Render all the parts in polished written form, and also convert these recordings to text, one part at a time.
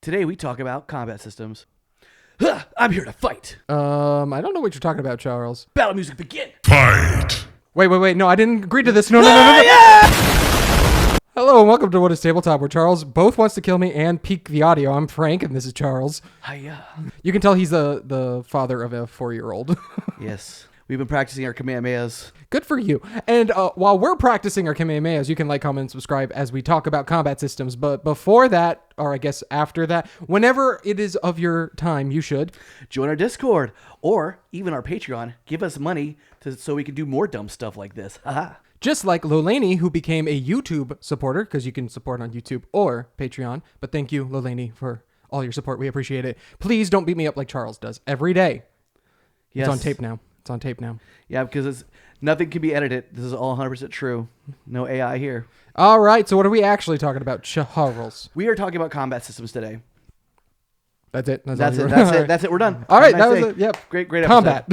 Today we talk about combat systems. I'm here to fight. I don't know what you're talking about, Charles. Battle music begin. Fight! Wait. No, I didn't agree to this. No. Hello and welcome to What is Tabletop, where Charles both wants to kill me and peak the audio. I'm Frank, and this is Charles. Hiya. You can tell he's the father of a 4-year-old. Yes. We've been practicing our Kamehamehas. Good for you. And while we're practicing our Kamehamehas, you can like, comment, and subscribe as we talk about combat systems. But before that, or I guess after that, whenever it is of your time, you should Join our Discord or even our Patreon. Give us money so we can do more dumb stuff like this. Haha. just like Lolaney, who became a YouTube supporter, because you can support on YouTube or Patreon. But thank you, Lolaney, for all your support. We appreciate it. Please don't beat me up like Charles does every day. Yes. It's on tape now. It's on tape now. Yeah, because nothing can be edited. This is all 100% true. No AI here. All right. So what are we actually talking about, Charles? We are talking about combat systems today. That's it. That's all it. you- That's it. We're done. All right. Have a nice That was day. it. Yep. Great episode.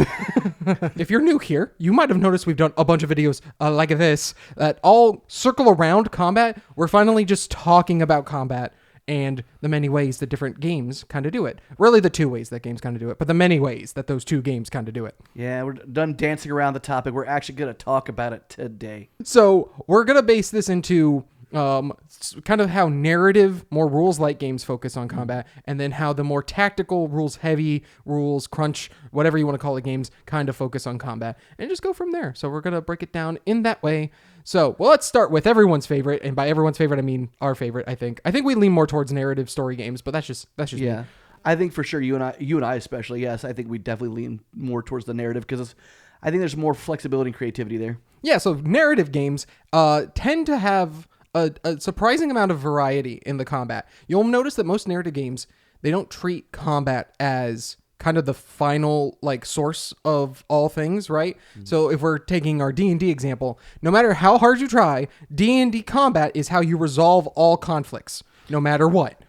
Combat. If you're new here, you might have noticed we've done a bunch of videos like this that all circle around combat. We're finally just talking about combat and the many ways that different games kind of do it. Really the two ways that games kind of do it, but the many ways that those two games kind of do it. Yeah, we're done dancing around the topic. We're actually going to talk about it today. So we're going to base this into kind of how narrative, more rules-like games focus on combat, and then how the more tactical, rules-heavy, rules, crunch, whatever you want to call it, games kind of focus on combat, and just go from there. So we're going to break it down in that way. So, well, let's start with everyone's favorite, and by everyone's favorite, I mean our favorite, I think. I think we lean more towards narrative story games, but that's just Yeah. me. I think for sure you and I especially, yes, I think we definitely lean more towards the narrative because I think there's more flexibility and creativity there. Yeah, so narrative games tend to have a surprising amount of variety in the combat. You'll notice that most narrative games, they don't treat combat as kind of the final like source of all things, right? Mm-hmm. So if we're taking our D&D example, no matter how hard you try, D&D combat is how you resolve all conflicts, no matter what.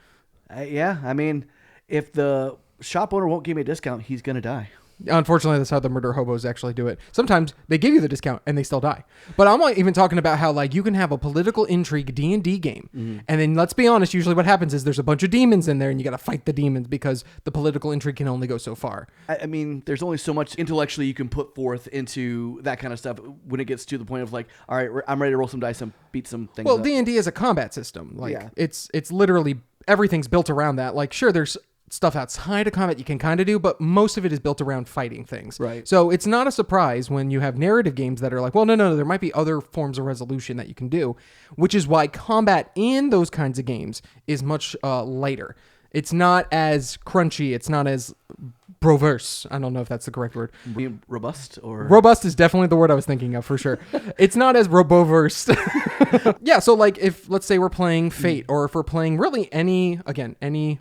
Yeah, I mean, if the shop owner won't give me a discount, he's going to die. Unfortunately, that's how the murder hobos actually do it. Sometimes they give you the discount and they still die. But I'm not even talking about how like you can have a political intrigue D&D game. And then let's be honest, usually what happens is there's a bunch of demons in there and you got to fight the demons because the political intrigue can only go so far. I mean, there's only so much intellectually you can put forth into that kind of stuff when it gets to the point of like, all right, I'm ready to roll some dice and beat some things Well, up. D&D is a combat system. Like Yeah. it's literally everything's built around that. Like sure, there's stuff outside of combat you can kind of do, but most of it is built around fighting things. Right. So it's not a surprise when you have narrative games that are like, well, no, there might be other forms of resolution that you can do, which is why combat in those kinds of games is much lighter. It's not as crunchy. It's not as broverse. I don't know if that's the correct word. Being robust or... Robust is definitely the word I was thinking of for sure. It's not as roboverse. Yeah, so like if, let's say we're playing Fate, or if we're playing really any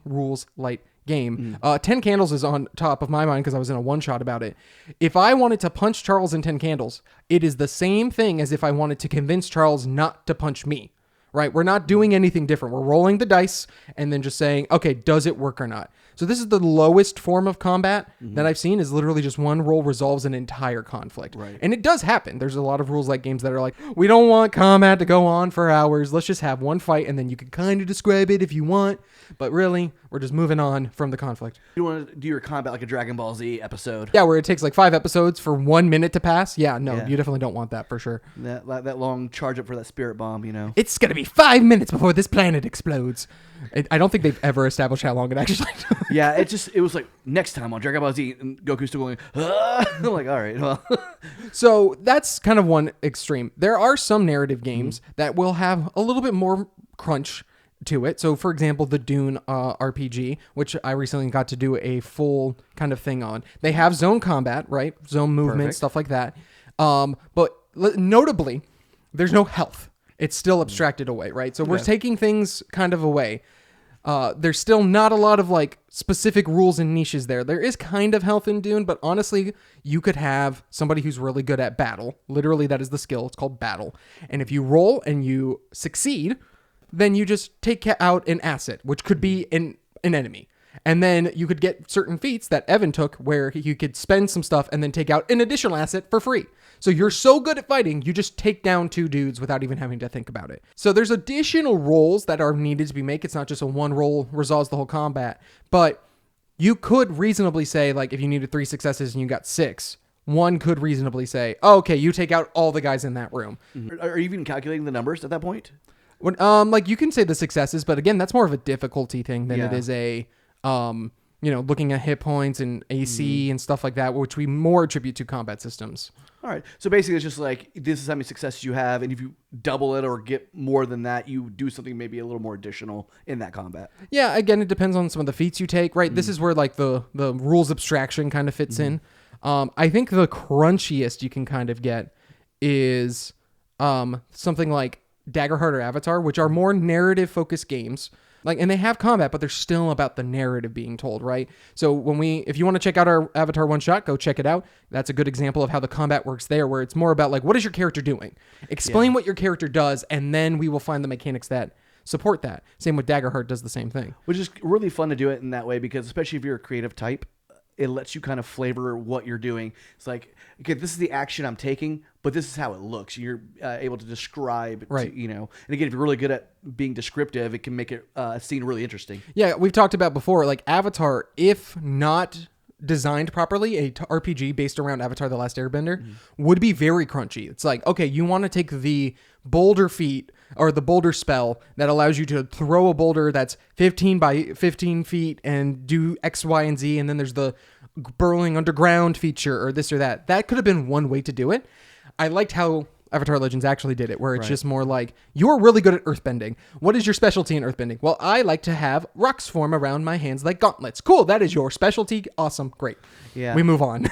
rules light game. 10 Candles is on top of my mind because I was in a one-shot about it. If I wanted to punch Charles in 10 Candles, it is the same thing as if I wanted to convince Charles not to punch me, right? We're not doing anything different. We're rolling the dice and then just saying, okay, does it work or not? So this is the lowest form of combat that I've seen, is literally just one roll resolves an entire conflict. Right. And it does happen. There's a lot of rules like games that are like, we don't want combat to go on for hours. Let's just have one fight and then you can kind of describe it if you want. But really, we're just moving on from the conflict. You want to do your combat like a Dragon Ball Z episode. Yeah, where it takes like 5 episodes for 1 minute to pass. Yeah, no, Yeah. you definitely don't want that for sure. That long charge up for that spirit bomb, you know. It's going to be 5 minutes before this planet explodes. I don't think they've ever established how long it actually Yeah, it was like next time on Dragon Ball Z, and Goku's still going, I'm like, all right, well. So that's kind of one extreme. There are some narrative games that will have a little bit more crunch to it. So for example, the Dune RPG, which I recently got to do a full kind of thing on. They have zone combat, right? Zone movement, Perfect. stuff like that. But notably, there's no health. It's still abstracted away, right? So we're taking things kind of away. There's still not a lot of like specific rules and niches there. There is kind of health in Dune, but honestly, you could have somebody who's really good at battle. Literally, that is the skill. It's called battle. And if you roll and you succeed, then you just take out an asset, which could be an enemy. And then you could get certain feats that Evan took where you could spend some stuff and then take out an additional asset for free. So you're so good at fighting, you just take down 2 dudes without even having to think about it. So there's additional rolls that are needed to be made. It's not just a one roll resolves the whole combat, but you could reasonably say, like, if you needed 3 successes and you got 6, one could reasonably say, oh, okay, you take out all the guys in that room. Are you even calculating the numbers at that point? When, like, you can say the successes, but again, that's more of a difficulty thing than it is a, looking at hit points and AC and stuff like that, which we more attribute to combat systems. All right. So basically, it's just like, this is how many successes you have, and if you double it or get more than that, you do something maybe a little more additional in that combat. Yeah, again, it depends on some of the feats you take, right? This is where, like, the rules abstraction kind of fits in. I think the crunchiest you can kind of get is something like Daggerheart or Avatar, which are more narrative-focused games. Like, and they have combat, but they're still about the narrative being told, right? So if you want to check out our Avatar one-shot, go check it out. That's a good example of how the combat works there, where it's more about, like, what is your character doing? Explain what your character does, and then we will find the mechanics that support that. Same with Daggerheart does the same thing. Which is really fun to do it in that way, because especially if you're a creative type, it lets you kind of flavor what you're doing. It's like, okay, this is the action I'm taking, but this is how it looks. You're able to describe, right? And again, if you're really good at being descriptive, it can make it a scene really interesting. Yeah, we've talked about before, like Avatar, if not designed properly, a RPG based around Avatar: The Last Airbender would be very crunchy. It's like, okay, you want to take the boulder feat or the boulder spell that allows you to throw a boulder that's 15 by 15 feet and do X, Y, and Z, and then there's the burrowing underground feature or this or that. That could have been one way to do it. I liked how Avatar Legends actually did it, where it's just more like, you're really good at earthbending. What is your specialty in earthbending? Well, I like to have rocks form around my hands like gauntlets. Cool, that is your specialty. Awesome, great. Yeah. We move on.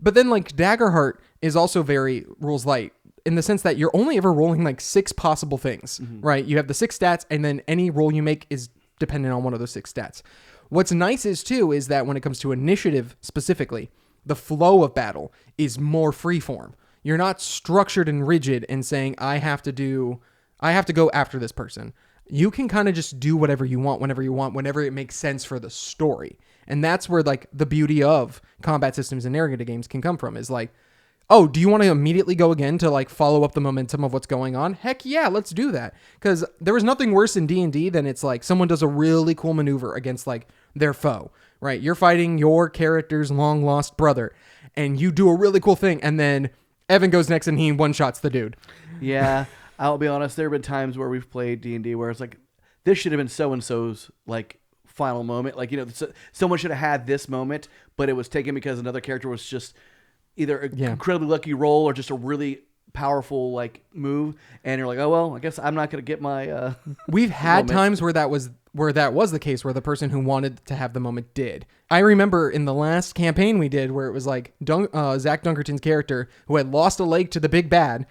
But then, like, Daggerheart is also very rules light, in the sense that you're only ever rolling like 6 possible things, right? You have the 6 stats, and then any roll you make is dependent on one of those 6 stats. What's nice is that when it comes to initiative specifically, the flow of battle is more freeform. You're not structured and rigid and saying, I have to go after this person. You can kind of just do whatever you want, whenever it makes sense for the story. And that's where, like, the beauty of combat systems and narrative games can come from, is like, oh, do you want to immediately go again to, like, follow up the momentum of what's going on? Heck yeah, let's do that. Because there was nothing worse in D&D than it's like someone does a really cool maneuver against, like, their foe, right? You're fighting your character's long-lost brother, and you do a really cool thing, and then Evan goes next and he one-shots the dude. Yeah, I'll be honest, there have been times where we've played D&D where it's like, this should have been so-and-so's, like, final moment. Like, someone should have had this moment, but it was taken because another character was just either an incredibly lucky roll or just a really powerful, like, move, and you're like, oh well, I guess I'm not gonna get my we've had moment. Times where that was the case, where the person who wanted to have the moment did. I remember in the last campaign we did where it was like Zach Dunkerton's character, who had lost a leg to the big bad,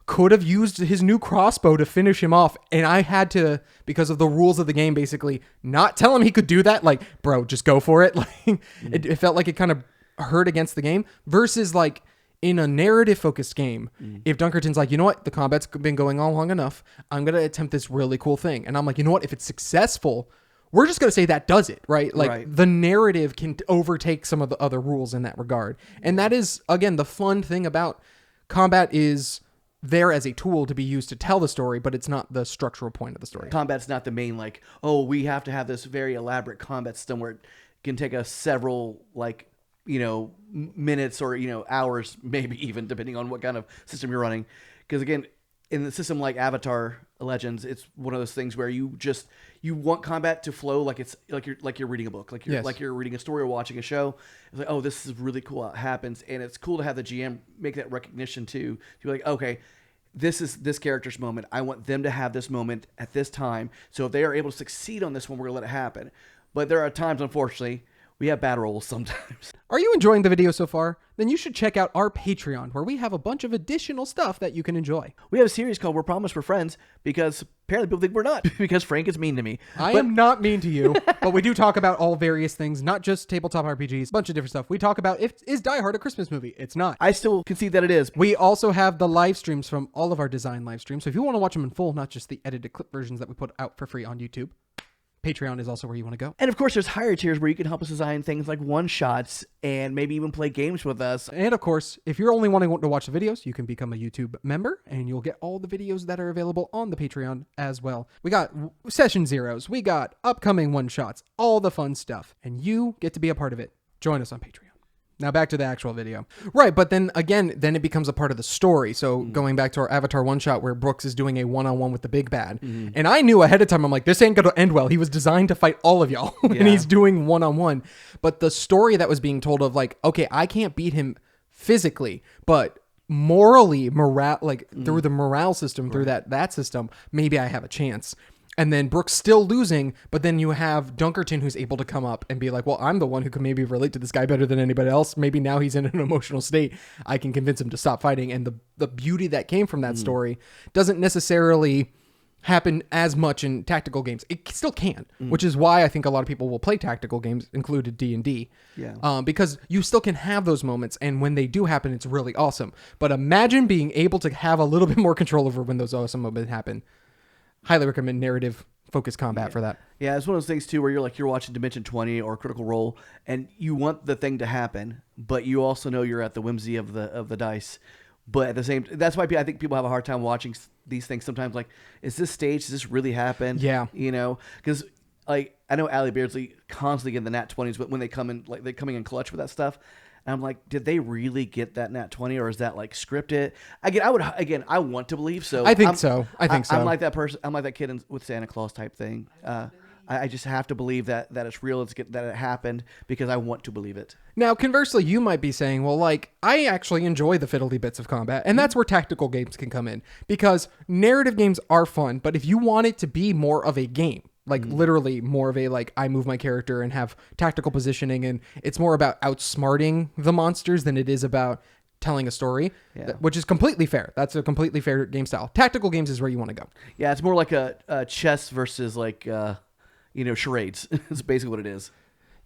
could have used his new crossbow to finish him off, and I had to, because of the rules of the game, basically not tell him he could do that. Like, bro, just go for it. Like, it felt like it kind of hurt against the game, versus like in a narrative focused game, if Dunkerton's like, you know what, the combat's been going on long enough, I'm going to attempt this really cool thing. And I'm like, you know what, if it's successful, we're just going to say that does it, right? Like, the narrative can overtake some of the other rules in that regard. And that is, again, the fun thing about combat is there as a tool to be used to tell the story, but it's not the structural point of the story. Combat's not the main, like, oh, we have to have this very elaborate combat system where it can take us several, like, minutes or, hours, maybe even, depending on what kind of system you're running. Because again, in the system like Avatar Legends, it's one of those things where you want combat to flow like it's like you're reading a book, like you're reading a story or watching a show. It's like, oh, this is really cool how it happens, and it's cool to have the GM make that recognition too. To be like, okay, this is this character's moment. I want them to have this moment at this time. So if they are able to succeed on this one, we're gonna let it happen. But there are times, unfortunately, we have bad rolls sometimes. Are you enjoying the video so far? Then you should check out our Patreon, where we have a bunch of additional stuff that you can enjoy. We have a series called We're Promised We're Friends, because apparently people think we're not, because Frank is mean to me. I am not mean to you, but we do talk about all various things, not just tabletop RPGs, a bunch of different stuff. We talk about, is Die Hard a Christmas movie? It's not. I still concede that it is. We also have the live streams from all of our design live streams, so if you want to watch them in full, not just the edited clip versions that we put out for free on YouTube, Patreon is also where you want to go. And of course, there's higher tiers where you can help us design things like one-shots and maybe even play games with us. And of course, if you're only wanting to watch the videos, you can become a YouTube member and you'll get all the videos that are available on the Patreon as well. We got session zeros, we got upcoming one-shots, all the fun stuff, and you get to be a part of it. Join us on Patreon. Now back to the actual video. Right, but then again, then it becomes a part of the story. So going back to our Avatar one-shot where Brooks is doing a one-on-one with the big bad. And I knew ahead of time, I'm like, this ain't going to end well. He was designed to fight all of y'all. And he's doing one-on-one. But the story that was being told of like, okay, I can't beat him physically, but morally, through the morale system, through that system, maybe I have a chance. And then Brooks still losing, but then you have Dunkerton who's able to come up and be like, well, I'm the one who can maybe relate to this guy better than anybody else. Maybe now he's in an emotional state. I can convince him to stop fighting. And the beauty that came from that story doesn't necessarily happen as much in tactical games. It still can, which is why I think a lot of people will play tactical games, included D&D. Because you still can have those moments. And when they do happen, it's really awesome. But imagine being able to have a little bit more control over when those awesome moments happen. Highly recommend narrative focused combat for that. Yeah, it's one of those things too where you're watching Dimension 20 or Critical Role, and you want the thing to happen, but you also know you're at the whimsy of the dice. But at the same, that's why I think people have a hard time watching these things sometimes. Like, is this staged? Does this really happen? Yeah, because like I know Allie Beardsley constantly get the nat 20s, but when they come in, like they're coming in clutch with that stuff. And I'm like, did they really get that nat 20, or is that like scripted? I want to believe so. I think so. I'm like that person. I'm like that kid with Santa Claus type thing. I just have to believe that it's real. That it happened because I want to believe it. Now, conversely, you might be saying, well, like, I actually enjoy the fiddly bits of combat. And that's where tactical games can come in. Because narrative games are fun, but if you want it to be more of a game, like literally more of a, like, I move my character and have tactical positioning, and it's more about outsmarting the monsters than it is about telling a story, which is completely fair. That's a completely fair game style. Tactical games is where you want to go. Yeah, it's more like a chess versus like, charades. It's basically what it is.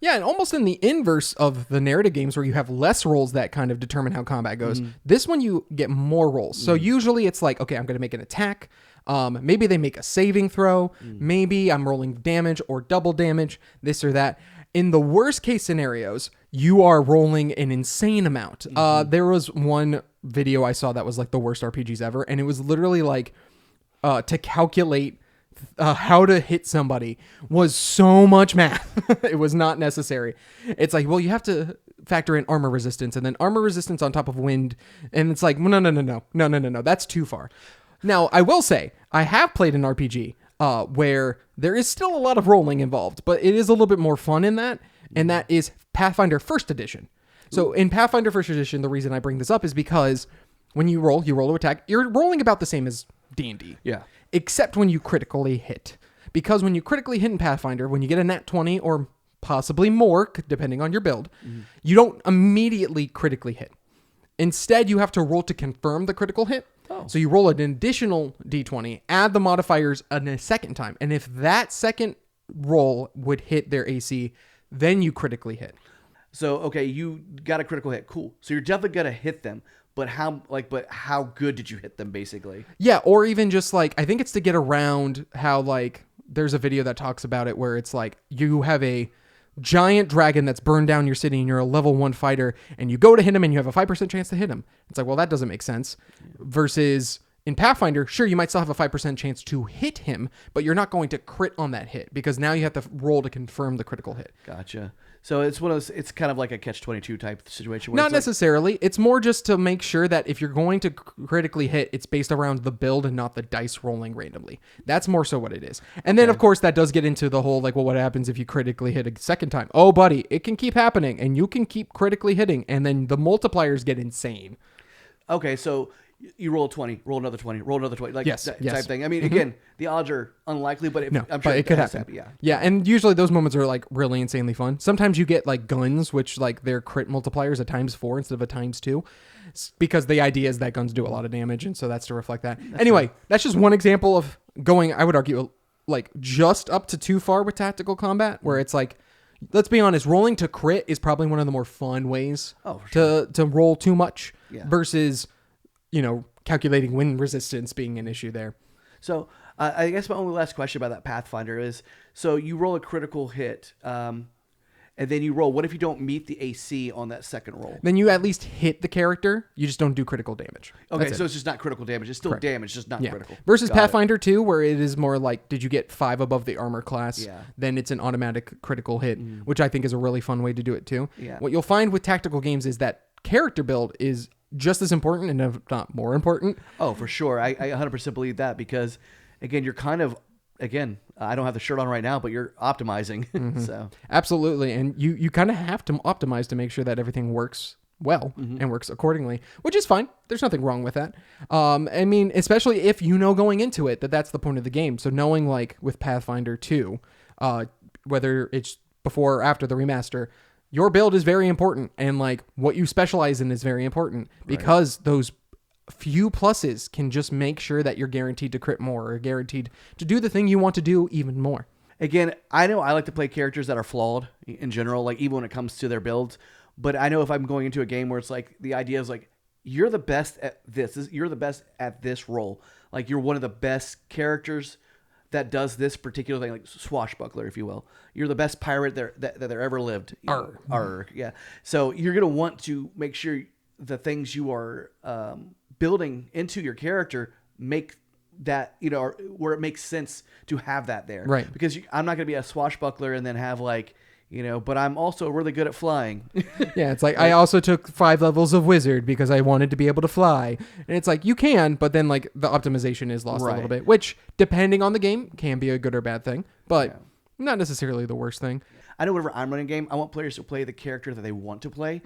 Yeah, and almost in the inverse of the narrative games where you have less rolls that kind of determine how combat goes. This one you get more rolls. So usually it's like, okay, I'm going to make an attack. Maybe they make a saving throw. Maybe I'm rolling damage or double damage, this or that. In the worst case scenarios, you are rolling an insane amount. There was one video I saw that was like the worst RPGs ever. And it was literally like to calculate how to hit somebody was so much math. It was not necessary. It's like, well, you have to factor in armor resistance and then armor resistance on top of wind. And it's like, no. That's too far. Now, I will say, I have played an RPG where there is still a lot of rolling involved, but it is a little bit more fun in that, and that is Pathfinder 1st Edition. So in Pathfinder 1st Edition, the reason I bring this up is because when you roll to attack, you're rolling about the same as D&D. Yeah. Except when you critically hit. Because when you critically hit in Pathfinder, when you get a nat 20 or possibly more, depending on your build, you don't immediately critically hit. Instead, you have to roll to confirm the critical hit. So you roll an additional d20, add the modifiers a second time. And if that second roll would hit their AC, then you critically hit. So, okay, you got a critical hit. Cool. So you're definitely going to hit them. But how good did you hit them, basically? Yeah, or even just like, I think it's to get around how, like, there's a video that talks about it where it's like you have a giant dragon that's burned down your city and you're a level 1 fighter and you go to hit him and you have a 5% chance to hit him. It's like, well, that doesn't make sense. Versus in Pathfinder, sure, you might still have a 5% chance to hit him, but you're not going to crit on that hit because now you have to roll to confirm the critical hit. Gotcha. So it's one of those, it's kind of like a catch-22 type situation. Not necessarily. It's more just to make sure that if you're going to critically hit, it's based around the build and not the dice rolling randomly. That's more so what it is. And then, of course, that does get into the whole, like, well, what happens if you critically hit a second time? Oh, buddy, it can keep happening, and you can keep critically hitting, and then the multipliers get insane. Okay, so you roll 20, roll another 20, roll another 20, like yes. type thing. I mean, again, the odds are unlikely, but I'm sure it could happen. Yeah, and usually those moments are like really insanely fun. Sometimes you get like guns, which like their crit multipliers a ×4 instead of a ×2, because the idea is that guns do a lot of damage, and so that's to reflect that. That's just one example of going, I would argue, like just up to too far with tactical combat, where it's like, let's be honest, rolling to crit is probably one of the more fun ways to roll too much versus, calculating wind resistance being an issue there. So I guess my only last question about that Pathfinder is: so you roll a critical hit, and then you roll. What if you don't meet the AC on that second roll? Then you at least hit the character. You just don't do critical damage. Okay, That's so it. it's just not critical damage. It's still damage, just not Yeah. critical. Versus Got it. Pathfinder 2, where it is more like, did you get 5 above the armor class? Yeah. Then it's an automatic critical hit, which I think is a really fun way to do it too. Yeah. What you'll find with tactical games is that character build is just as important, and if not more important. Oh, for sure. I 100% believe that because, again, you're kind of, I don't have the shirt on right now, but you're optimizing. So Absolutely. And you kind of have to optimize to make sure that everything works well and works accordingly, which is fine. There's nothing wrong with that. I mean, especially if you know going into it that that's the point of the game. So knowing like with Pathfinder 2, whether it's before or after the remaster, your build is very important. And like what you specialize in is very important because those few pluses can just make sure that you're guaranteed to crit more or guaranteed to do the thing you want to do even more. again, I know I like to play characters that are flawed in general, like even when it comes to their builds. But I know if I'm going into a game where it's like the idea is like you're the best at this, you're the best at this role. Like you're one of the best characters that does this particular thing, like swashbuckler, if you will. You're the best pirate that there ever lived. Arr. Arr, yeah. So you're gonna want to make sure the things you are building into your character make that, you know, where it makes sense to have that there. Right. Because I'm not gonna be a swashbuckler and then have like, you know, but I'm also really good at flying. Yeah, it's like I also took 5 levels of wizard because I wanted to be able to fly. And it's like you can, but then like the optimization is lost a little bit, which depending on the game can be a good or bad thing, but not necessarily the worst thing. I know whenever I'm running a game, I want players to play the character that they want to play.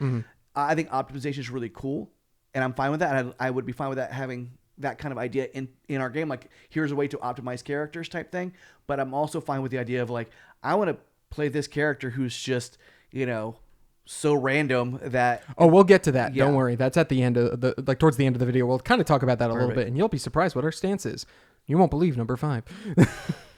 I think optimization is really cool, and I'm fine with that. And I would be fine with that, having that kind of idea in our game. Like, here's a way to optimize characters type thing. But I'm also fine with the idea of like, I want to play this character who's just, you know, so random that... Oh, we'll get to that. Yeah. Don't worry. That's at the end of the, like towards the end of the video. We'll kind of talk about that a little Perfect. bit, and you'll be surprised what our stance is. You won't believe number 5.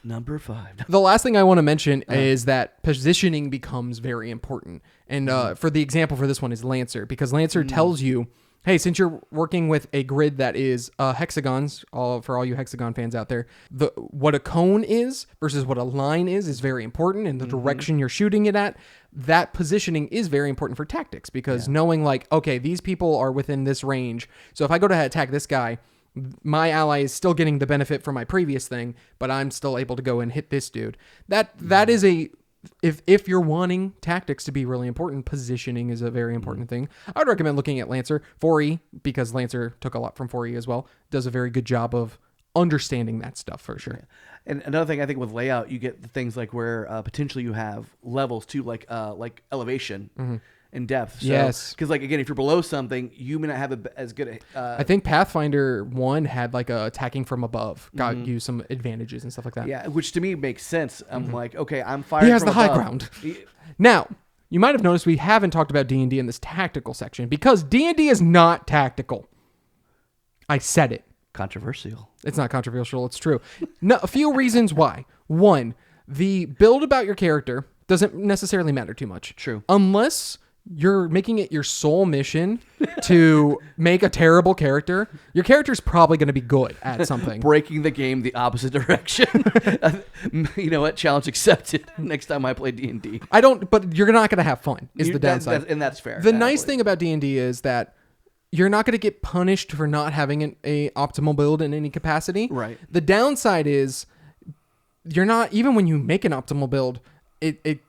Number 5. The last thing I want to mention is that positioning becomes very important. And for the example for this one is Lancer, because Lancer tells you, hey, since you're working with a grid that is hexagons, for all you hexagon fans out there, what a cone is versus what a line is very important, and the direction you're shooting it at, that positioning is very important for tactics, because knowing like, okay, these people are within this range, so if I go to attack this guy, my ally is still getting the benefit from my previous thing, but I'm still able to go and hit this dude. That is a... If you're wanting tactics to be really important, positioning is a very important thing. I would recommend looking at Lancer. 4E, because Lancer took a lot from 4E as well, does a very good job of understanding that stuff for sure. Yeah. And another thing, I think with layout, you get the things like where potentially you have levels too, like elevation and depth. So, Yes. Because like, again, if you're below something, you may not have as good I think Pathfinder 1 had like a attacking from above, got you some advantages and stuff like that. yeah, which to me makes sense. I'm like, okay, I'm firing He has from the high above. ground. Now, you might have noticed we haven't talked about D&D in this tactical section, because D&D is not tactical. I said it. Controversial. It's not controversial. It's true. No, a few reasons why. One, the build about your character doesn't necessarily matter too much. True. Unless you're making it your sole mission to make a terrible character, your character's probably going to be good at something. Breaking the game the opposite direction. You know what? Challenge accepted. Next time I play D&D. But you're not going to have fun, is the downside. And that's fair. The nice thing about D&D is that you're not going to get punished for not having an optimal build in any capacity. Right. The downside is you're not, even when you make an optimal build, it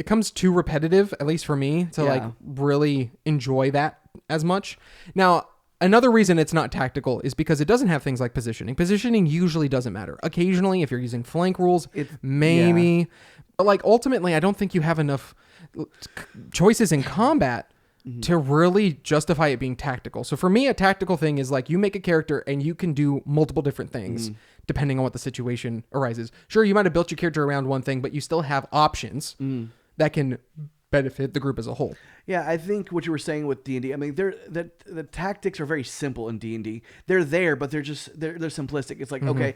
comes too repetitive, at least for me, to like really enjoy that as much. Now, another reason it's not tactical is because it doesn't have things like positioning. Positioning usually doesn't matter. Occasionally, if you're using flank rules, maybe. But like ultimately, I don't think you have enough choices in combat to really justify it being tactical. So for me, a tactical thing is like you make a character and you can do multiple different things depending on what the situation arises. Sure, you might have built your character around one thing, but you still have options that can benefit the group as a whole. Yeah, I think what you were saying with D&D, I mean, the tactics are very simple in D&D. They're there, but they're simplistic. It's like, okay,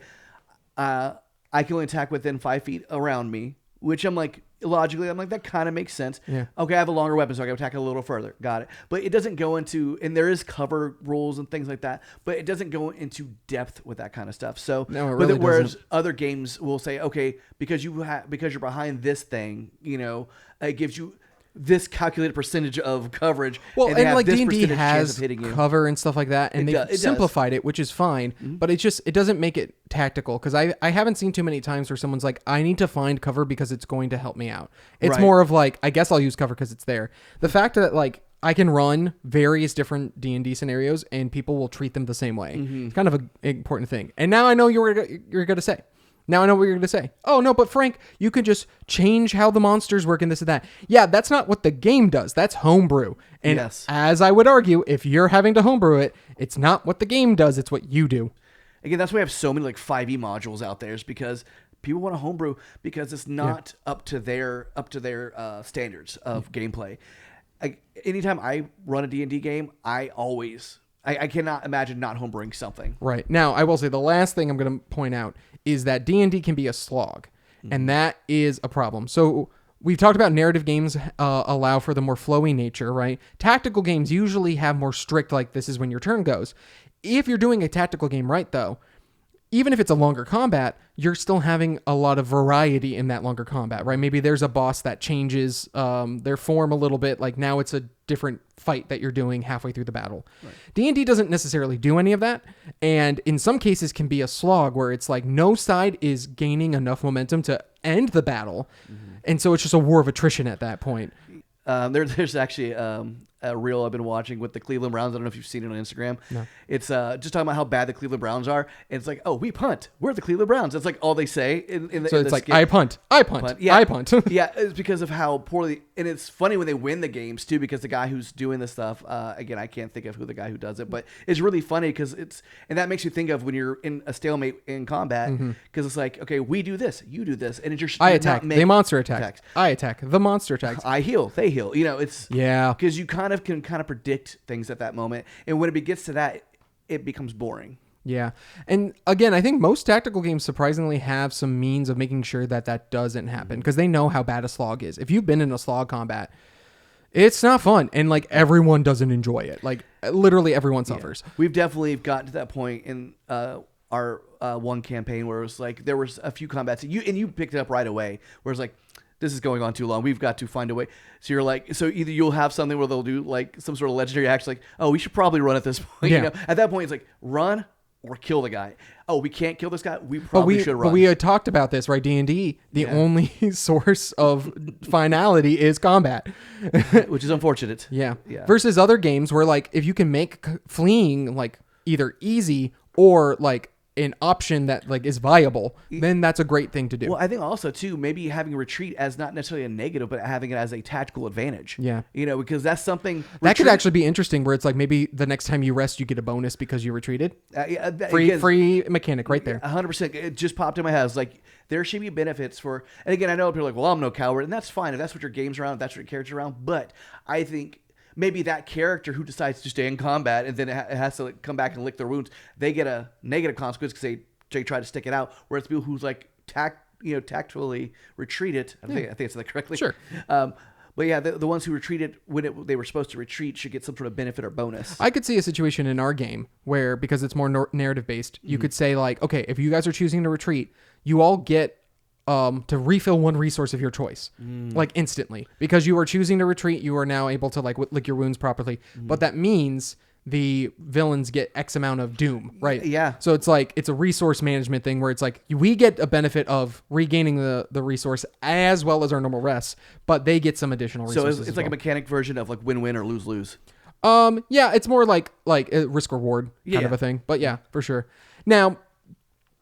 I can only attack within 5 feet around me which I'm like, logically, I'm like, that kind of makes sense. Yeah. Okay, I have a longer weapon, so I can attack a little further. Got it. But it doesn't go into, and there is cover rules and things like that, but it doesn't go into depth with that kind of stuff. So, No, it really whereas doesn't. other games will say, okay, because you're behind this thing, it gives you this calculated percentage of coverage. Well, they and have like this D&D percentage chance has of hitting you. cover and stuff like that, and It they've does. simplified it, which is fine. But it doesn't make it tactical, because I haven't seen too many times where someone's like, I need to find cover because it's going to help me out. It's Right. more of like, I guess I'll use cover because it's there. The fact that like I can run various different D&D scenarios and people will treat them the same way. It's kind of an important thing. And now I know you're going to say. Now I know what you're going to say. Oh, no, but Frank, you could just change how the monsters work and this and that. Yeah, that's not what the game does. That's homebrew. And Yes. as I would argue, if you're having to homebrew it, it's not what the game does. It's what you do. Again, that's why we have so many like 5e modules out there, is because people want to homebrew because it's not up to their standards of gameplay. Anytime I run a D&D game, I cannot imagine not homebrewing something. Right. Now, I will say the last thing I'm going to point out is that D&D can be a slog, and that is a problem. So we've talked about narrative games allow for the more flowy nature, right? Tactical games usually have more strict, like this is when your turn goes. If you're doing a tactical game right, though, even if it's a longer combat, you're still having a lot of variety in that longer combat, right? Maybe there's a boss that changes their form a little bit. Like now it's a different fight that you're doing halfway through the battle. Right. D&D doesn't necessarily do any of that. And in some cases can be a slog where it's like no side is gaining enough momentum to end the battle. And so it's just a war of attrition at that point. There's actually a reel I've been watching with the Cleveland Browns. I don't know if you've seen it on Instagram. No. It's just talking about how bad the Cleveland Browns are. And it's like, oh, we punt. We're the Cleveland Browns. That's like all they say in the So in it's the like, skit. I punt. Yeah. I punt. Yeah, it's because of how poorly, and it's funny when they win the games too, because the guy who's doing this stuff, again, I can't think of who the guy who does it, but it's really funny because and that makes you think of when you're in a stalemate in combat, because it's like, okay, we do this, you do this, and it's just I attack. They monster attack. attacks. I attack. The monster attacks. I heal, they heal. It's Yeah. because you can predict things at that moment, and when it gets to that, it becomes boring. Yeah. And again, I think most tactical games surprisingly have some means of making sure that that doesn't happen because they know how bad a slog is. If you've been in a slog combat, it's not fun. And like everyone doesn't enjoy it. Like literally everyone suffers. Yeah. We've definitely gotten to that point in our one campaign where it was like there was a few combats you picked it up right away where it's like, this is going on too long. We've got to find a way. So you're like, so either you'll have something where they'll do like some sort of legendary action, like, oh, we should probably run at this point. Yeah. At that point, it's like run or kill the guy. Oh, we can't kill this guy. We probably should run. But we had talked about this, right? D&D, the only source of finality is combat, which is unfortunate. Yeah. Versus other games where like if you can make fleeing like either easy or like an option that like is viable, then that's a great thing to do. Well, I think also too, maybe having retreat as not necessarily a negative, but having it as a tactical advantage. Yeah. Because that's something that could actually be interesting where it's like maybe the next time you rest, you get a bonus because you retreated. Free mechanic right there. 100%. It just popped in my head. I was like, there should be benefits for, and again, I know people are like, well, I'm no coward, and that's fine if that's what your game's around, if that's what your character's around, but I think maybe that character who decides to stay in combat and then it has to like come back and lick their wounds, they get a negative consequence because they try to stick it out. Whereas people who's like tactfully retreated, I think I said that correctly. Sure. But yeah, the ones who retreated when they were supposed to retreat should get some sort of benefit or bonus. I could see a situation in our game where, because it's more narrative based, you could say like, okay, if you guys are choosing to retreat, you all get to refill one resource of your choice, like instantly, because you are choosing to retreat. You are now able to like lick your wounds properly, but that means the villains get X amount of doom, right? Yeah. So it's like, it's a resource management thing where it's like, we get a benefit of regaining the resource as well as our normal rests, but they get some additional resources. So it's like a mechanic version of like win-win or lose-lose. Yeah, it's more like a risk reward kind of a thing, but yeah, for sure. Now,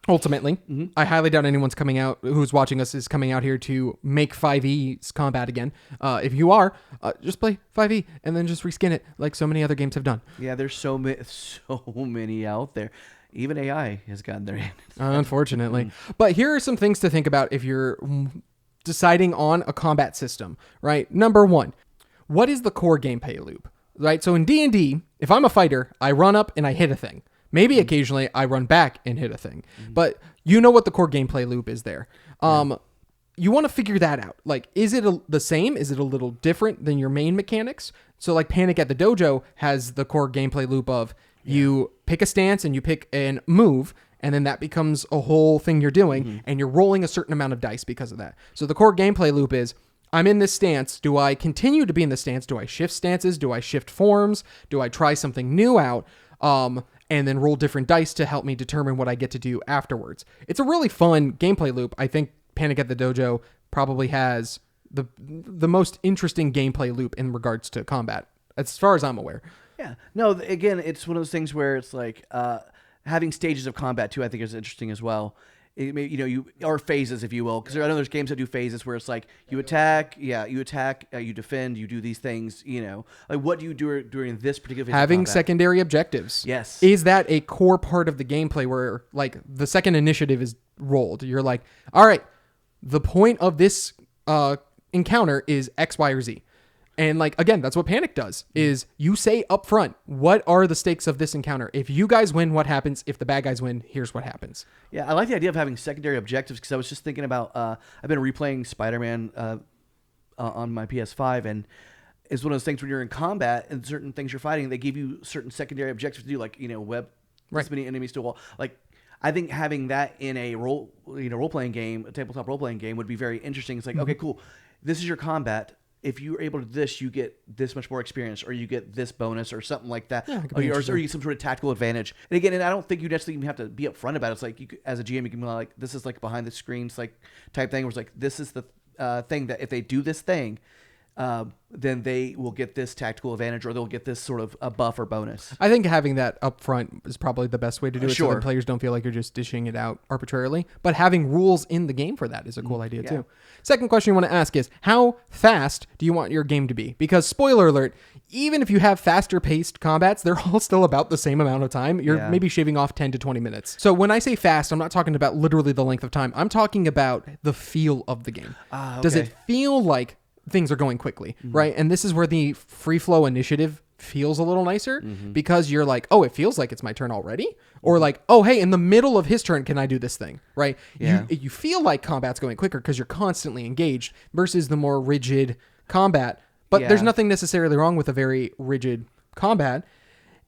ultimately, I highly doubt anyone's coming out who's watching us is coming out here to make 5e's combat again. If you are, just play 5e and then just reskin it like so many other games have done. Yeah, there's so many out there. Even AI has gotten their hand. Unfortunately. But here are some things to think about if you're deciding on a combat system, right? Number one, what is the core gameplay loop, right? So in D&D, if I'm a fighter, I run up and I hit a thing. Maybe occasionally I run back and hit a thing, but you know what the core gameplay loop is there. you want to figure that out. Like, is it the same? Is it a little different than your main mechanics? So like Panic at the Dojo has the core gameplay loop of you pick a stance and you pick an move, and then that becomes a whole thing you're doing, and you're rolling a certain amount of dice because of that. So the core gameplay loop is, I'm in this stance. Do I continue to be in the stance? Do I shift stances? Do I shift forms? Do I try something new out? And then roll different dice to help me determine what I get to do afterwards. It's a really fun gameplay loop. I think Panic at the Dojo probably has the most interesting gameplay loop in regards to combat, as far as I'm aware. Yeah. No, again, it's one of those things where it's like having stages of combat too, I think is interesting as well. Or phases, if you will, because I know there's games that do phases where it's like you attack, you defend, you do these things. Like what do you do during this particular phase Having of combat? secondary objectives. Yes. Is that a core part of the gameplay where like the second initiative is rolled? You're like, all right, the point of this encounter is X, Y, or Z. And like, again, that's what Panic does, is you say up front, what are the stakes of this encounter? If you guys win, what happens? If the bad guys win, here's what happens. Yeah, I like the idea of having secondary objectives, because I was just thinking about, I've been replaying Spider-Man on my PS5, and it's one of those things when you're in combat and certain things you're fighting, they give you certain secondary objectives to do, like, web this many enemies to a wall. Like, I think having that in a role-playing game, a tabletop role-playing game, would be very interesting. It's like, okay, cool, this is your combat. If you're able to do this, you get this much more experience, or you get this bonus, or something like that, or you get some sort of tactical advantage. And again, I don't think you necessarily even have to be upfront about it. It's like as a GM, you can be like, this is like behind the scenes like type thing, where it's like, this is the thing that if they do this thing, then they will get this tactical advantage, or they'll get this sort of a buff or bonus. I think having that up front is probably the best way to do it, so Sure. that players don't feel like you're just dishing it out arbitrarily. But having rules in the game for that is a cool idea too. Second question you want to ask is, how fast do you want your game to be? Because spoiler alert, even if you have faster paced combats, they're all still about the same amount of time. You're maybe shaving off 10 to 20 minutes. So when I say fast, I'm not talking about literally the length of time. I'm talking about the feel of the game. Okay. Does it feel like things are going quickly, right? And this is where the free flow initiative feels a little nicer, because you're like, oh, it feels like it's my turn already, or like, oh, hey, in the middle of his turn, can I do this thing, right? Yeah. You feel like combat's going quicker because you're constantly engaged versus the more rigid combat. But there's nothing necessarily wrong with a very rigid combat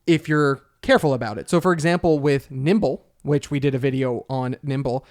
if you're careful about it. So for example, with Nimble, which we did a video on Nimble,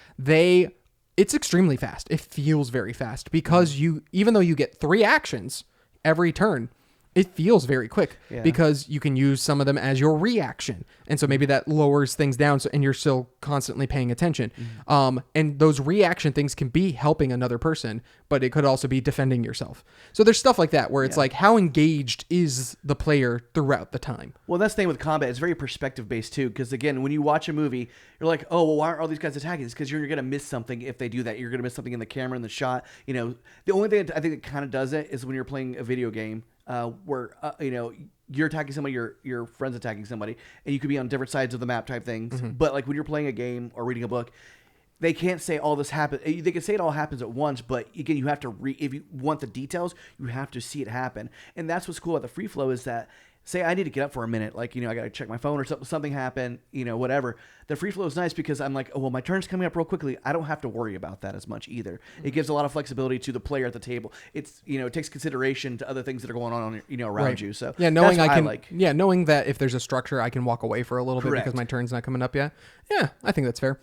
it's extremely fast. It feels very fast because even though you get 3 actions every turn, it feels very quick because you can use some of them as your reaction. And so maybe that lowers things down, and you're still constantly paying attention. And those reaction things can be helping another person, but it could also be defending yourself. So there's stuff like that where it's like, how engaged is the player throughout the time? Well, that's the thing with combat. It's very perspective based too, because again, when you watch a movie, you're like, oh, well, why aren't all these guys attacking? It's because you're going to miss something if they do that. You're going to miss something in the camera and the shot. The only thing that I think that kind of does it is when you're playing a video game. Where you're attacking somebody, your friend's attacking somebody, and you could be on different sides of the map type things. But like when you're playing a game or reading a book, they can't say all this happens. They can say it all happens at once, but again, you have to if you want the details, you have to see it happen. And that's what's cool about the free flow is that, say I need to get up for a minute, like, I got to check my phone or something happened, whatever. The free flow is nice because I'm like, oh, well, my turn's coming up real quickly. I don't have to worry about that as much either. It gives a lot of flexibility to the player at the table. It's, it takes consideration to other things that are going on, around you. So knowing that's knowing that if there's a structure, I can walk away for a little bit because my turn's not coming up yet. Yeah, I think that's fair.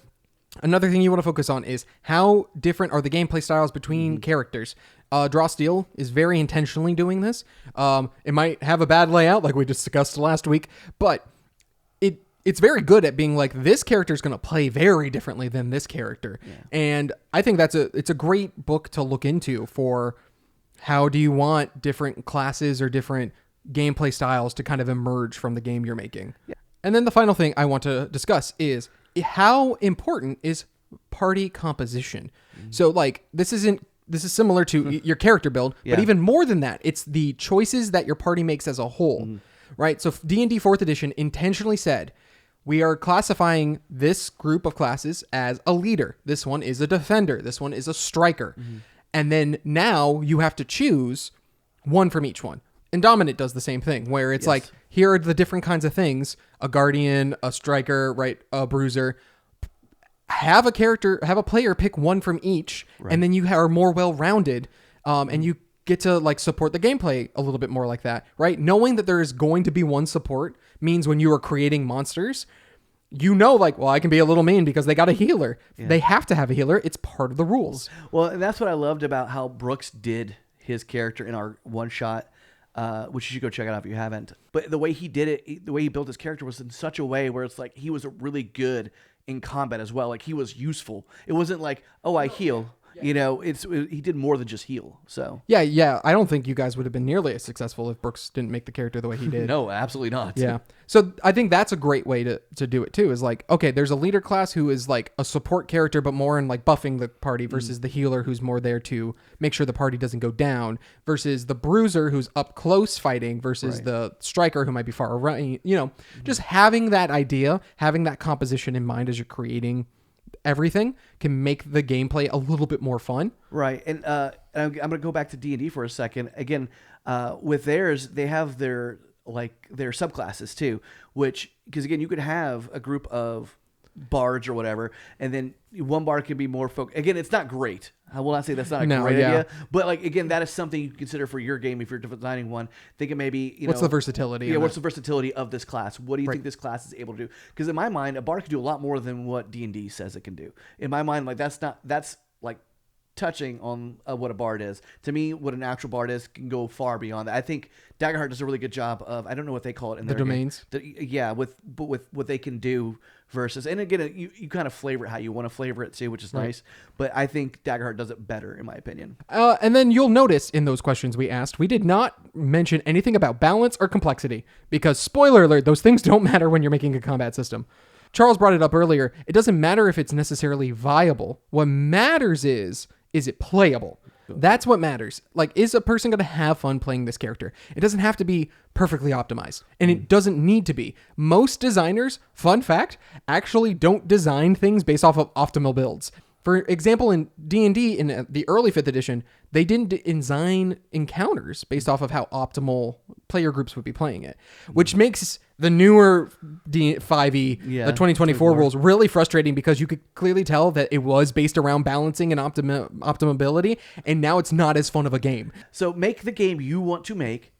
Another thing you want to focus on is how different are the gameplay styles between characters. Draw Steel is very intentionally doing this. It might have a bad layout like we discussed last week, but it's very good at being like, this character is going to play very differently than this character. Yeah. And I think it's a great book to look into for how do you want different classes or different gameplay styles to kind of emerge from the game you're making. Yeah. And then the final thing I want to discuss is how important is party composition. So like, this is similar to your character build, but even more than that, it's the choices that your party makes as a whole, right? So D&D 4th edition intentionally said, we are classifying this group of classes as a leader. This one is a defender. This one is a striker. And then now you have to choose one from each one. And Dominant does the same thing, where it's like, here are the different kinds of things: a guardian, a striker, right, a bruiser. have a player pick one from each, and then you are more well-rounded, and you get to like support the gameplay a little bit more like that, right? Knowing that there is going to be one support means when you are creating monsters, you know, like, well, I can be a little mean because they got a healer. Yeah. They have to have a healer. It's part of the rules. Well, and that's what I loved about how Brooks did his character in our one shot, which you should go check out if you haven't. But the way he did it, the way he built his character was in such a way where it's like he was really good in combat as well. Like he was useful. It wasn't like, oh, I heal. You know, he did more than just heal. So yeah. I don't think you guys would have been nearly as successful if Brooks didn't make the character the way he did. No, absolutely not. Yeah. So I think that's a great way to do it too. Is like, okay, there's a leader class who is like a support character, but more in like buffing the party versus the healer who's more there to make sure the party doesn't go down versus the bruiser who's up close fighting versus the striker who might be far away. You know, just having that idea, having that composition in mind as you're creating everything can make the gameplay a little bit more fun. Right. And I'm going to go back to D&D for a second. Again, with theirs, they have their subclasses too, which, because again, you could have a group of bards or whatever, and then one bard can be more focused. Again, it's not great. I will not say that's not a great idea, but like, again, that is something you consider for your game if you're designing one. Thinking maybe, what's the versatility? Yeah, what's the versatility of this class? What do you think this class is able to do? Because in my mind, a bard can do a lot more than what D&D says it can do. In my mind, like that's like touching on what a bard is. To me, what an actual bard is can go far beyond that. I think Daggerheart does a really good job of, I don't know what they call it in the their domains. With what they can do versus, and again, you kind of flavor it how you want to flavor it too, which is nice. But I think Daggerheart does it better, in my opinion. And then you'll notice in those questions we asked, we did not mention anything about balance or complexity because, spoiler alert, those things don't matter when you're making a combat system. Charles brought it up earlier. It doesn't matter if it's necessarily viable. What matters is it playable? That's what matters. Like, is a person going to have fun playing this character? It doesn't have to be perfectly optimized, and it doesn't need to be. Most designers, fun fact, actually don't design things based off of optimal builds. For example, in D&D, in the early 5th edition, they didn't design encounters based off of how optimal player groups would be playing it, which makes the newer 5e, the 2024 rules, really frustrating because you could clearly tell that it was based around balancing and optimability, and now it's not as fun of a game. So make the game you want to make.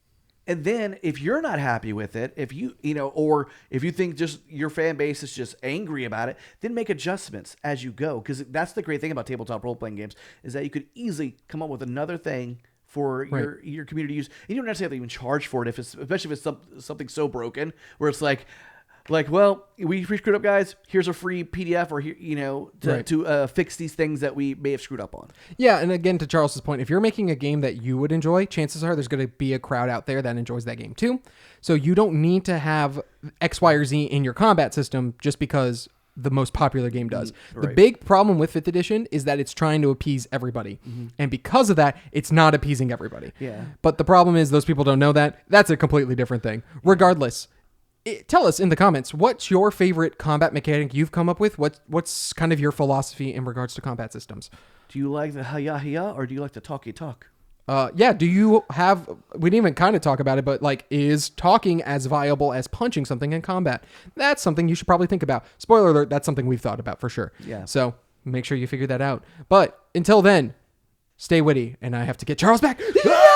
And then if you're not happy with it, if you or if you think just your fan base is just angry about it, then make adjustments as you go. Because that's the great thing about tabletop role-playing games is that you could easily come up with another thing for your community to use. And you don't necessarily even charge for it, especially if it's something so broken where it's like, well, we screwed up, guys. Here's a free PDF or to fix these things that we may have screwed up on. Yeah, and again, to Charles's point, if you're making a game that you would enjoy, chances are there's going to be a crowd out there that enjoys that game too. So you don't need to have X, Y, or Z in your combat system just because the most popular game does. The big problem with 5th edition is that it's trying to appease everybody. And because of that, it's not appeasing everybody. Yeah. But the problem is those people don't know that. That's a completely different thing. Regardless, tell us in the comments, what's your favorite combat mechanic you've come up with? What's kind of your philosophy in regards to combat systems? Do you like the hiya or do you like the talky talk? Do you have, we didn't even kind of talk about it, but like, is talking as viable as punching something in combat? That's something you should probably think about. Spoiler alert, that's something we've thought about for sure. Yeah. So make sure you figure that out. But until then, stay witty, and I have to get Charles back. Yeah!